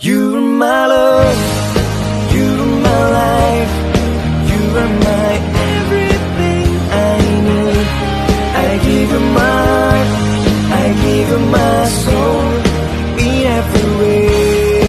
You are my love, you are my life, you are my everything I need. I give you my heart, I give you my soul, in every way.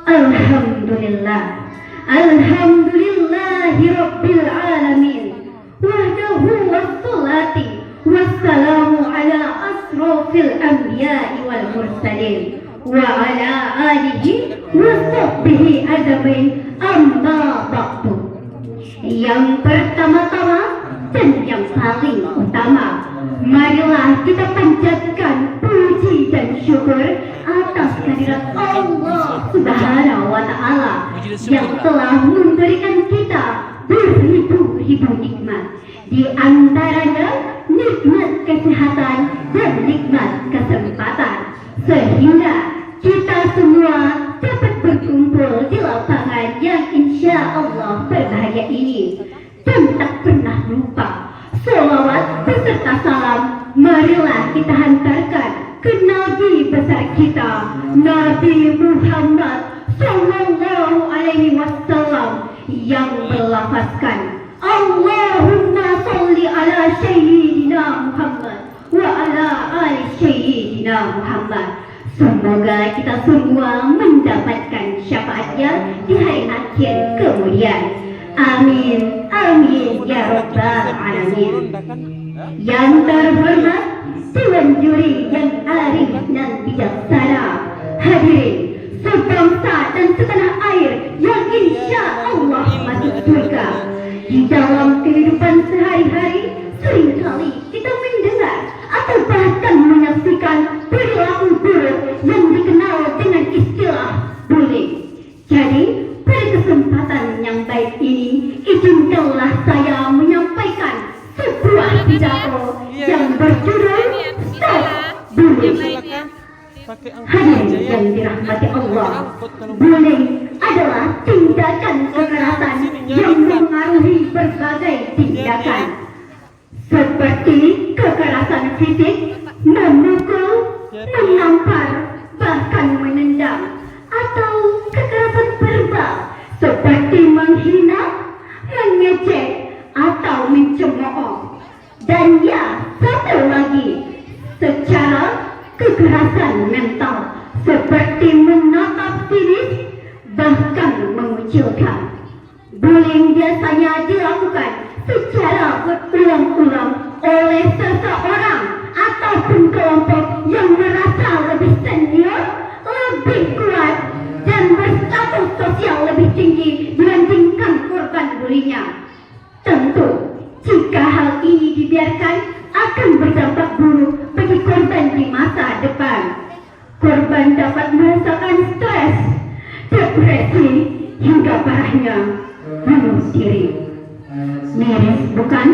Alhamdulillah, alhamdulillahi rabbil alamin, wahdahu wassalati wassalamu ala asrofil anbiya'i wal mursalin, wa ala alihi wa sahbihi ajmain, amma ba'du. Yang pertama-tama dan yang paling utama, marilah kita panjatkan puji dan syukur atas kehadirat Allah Subhanahu wa Ta'ala yang telah memberikan kita beribu-ribu nikmat, di antaranya nikmat kesehatan dan nikmat kesempatan, sehingga kita semua dapat berkumpul di lapangan yang insya Allah berbahagia ini. Dan tak pernah lupa, sholawat beserta salam marilah kita hantarkan ke Nabi besar kita, Nabi Muhammad Sallallahu Alaihi Wasallam, yang melafazkan Allahumma salli ala Sayyidina Muhammad wa ala ali Sayyidina Muhammad. Semoga kita semua mendapatkan syafaatnya di hari akhir kemudian. Amin, amin ya rabbal alamin. Yang terhormat Dewan Juri yang arif dan bijaksana, hadirin sebangsa dan setanah air yang insya Allah masuk surga. Di dalam kehidupan sehari-hari seringkali kita mendengar atau bahkan menyaksikan perilaku buruk yang dikenal dengan istilah bullying. Jadi pada kesempatan yang baik ini, izinkanlah saya menyampaikan sebuah pidato yang berjudul Stop Bullying. Hadirin yang dirahmati Allah, bullying adalah tindakan kekerasan yang mengaruhi berbagai tindakan, seperti kekerasan fisik, memukul, menampar, bahkan menendang, atau kekerasan verbal seperti menghina, mengejek, atau mencemooh. Dan ya, satu lagi, secara kekerasan mental seperti menatap sinis, bahkan mengucilkan. Bullying biasanya dilakukan secara berulang-ulang oleh seseorang ataupun kelompok yang merasa lebih senior, lebih kuat, dan berstatus sosial lebih tinggi dibandingkan korban bulinya. Tentu, jika hal ini dibiarkan akan berdampak buruk bagi korban di masa depan. Korban dapat merasakan stres, depresi, hingga parahnya bunuh diri. Miris, bukan?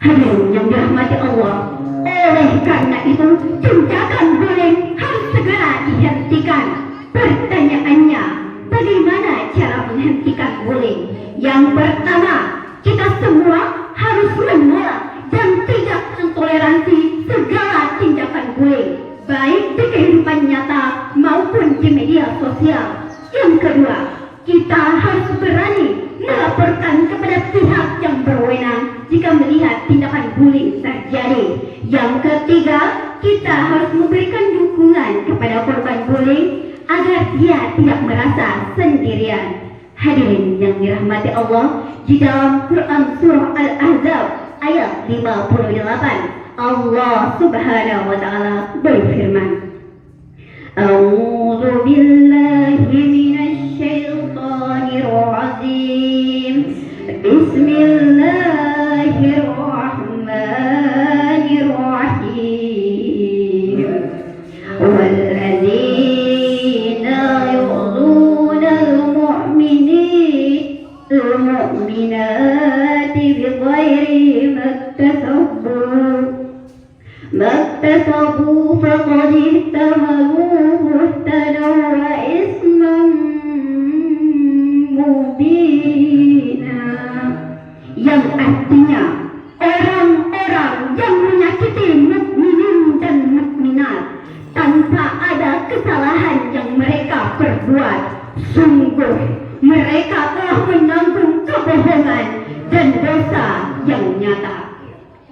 Hadirin yang dirahmati Allah, oleh karena itu tindakan bullying harus segera dihentikan. Pertanyaannya, bagaimana cara menghentikan bullying? Yang pertama, kita semua harus menolak dan tidak mentoleransi segala tindakan bullying, baik di kehidupan nyata maupun di media sosial. Yang kedua, kita harus berani melaporkan kepada pihak yang berwenang jika melihat tindakan bullying terjadi. Yang ketiga, kita harus memberikan dukungan kepada korban bullying agar dia tidak merasa sendirian. Hadirin yang dirahmati Allah, di dalam Quran surah Al-Ahzab ayat 58, Allah Subhanahu wa Ta'ala berfirman, A'udzu billahi minasy syaithanir rajim. Bismillahirrahmanirrahim. Walladzina yu'dhuna al-mu'minati bighairi maktasabu faqad ihtamalu buhtanan wa isman mubina, yang artinya orang-orang yang menyakiti berbuat. Sungguh mereka telah menanggung kebohongan dan dosa yang nyata.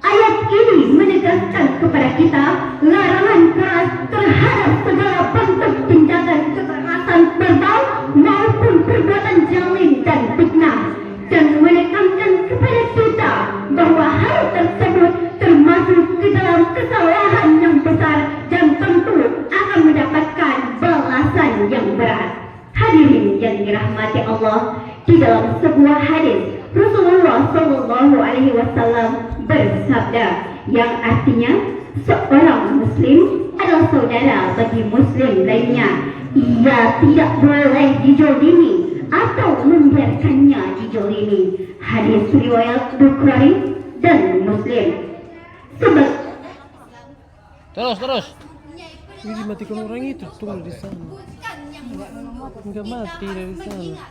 Ayat ini menegaskan kepada kita larangan keras terhadap segala bentuk tindakan kekerasan verbal maupun perbuatan zalim dan fitnah, dan menekankan kepada kita bahwa hal tersebut termasuk ke dalam kesalahan yang besar dan tentu akan mendapatkan balasan yang berat. Hadirin yang dirahmati Allah, di dalam sebuah hadis Rasulullah Shallallahu Alaihi Wasallam bersabda yang artinya seorang Muslim adalah saudara bagi Muslim lainnya. Ia tidak boleh dijolimi atau membiarkannya dijolimi. Hadis riwayat Bukhari dan Muslim. Terus. Ini dimatikan orang itu, tunggu di sana. Enggak mati dari sana.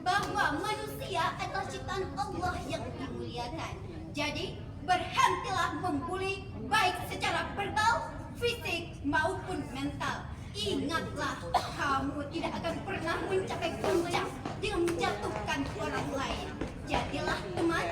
Bahwa manusia adalah ciptaan Allah yang dimuliakan. Jadi berhentilah membuli baik secara verbal, fisik maupun mental. Ingatlah, kamu tidak akan pernah mencapai puncak dengan menjatuhkan orang lain. Jadilah teman,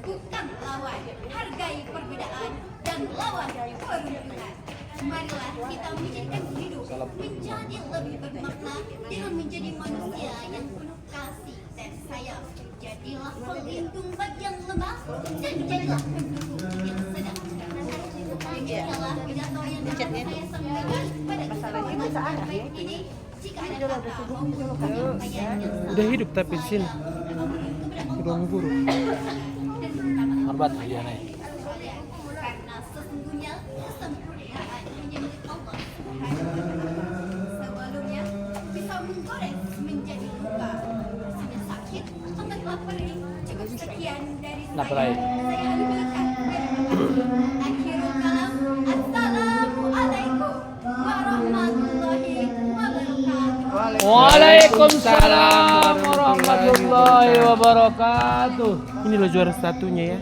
bukan lawan. Hargai perbedaan dan lawan perundungan. Marilah kita menjadikan hidup menjadi lebih bermakna dengan menjadi manusia yang penuh kasih dan sayang. Jadilah pelindung bagi yang lemah dan jadilah pendukung yang sedang. Demikianlah pidato yang dapat saya sampaikan pada kesempatan baik ini. Jika ada kata maupun penyampaian yang salah, Udah hidup tapi di sini. Di ruang guru. Hormat dia nih. karena sesungguhnya kesempurnaan hanya milik Allah Subhanahu wa Ta'ala. Sebelumnya bisa menggores menjadi luka, rasanya sakit, amatlah perih. Cukup sekian dari Kenapa saya. lain? Saya ambilkan. Akhirul kalam. Assalamualaikum warahmatullahi wabarakatuh. Waalaikumsalam warahmatullahi wabarakatuh. Ini loh juara satunya ya.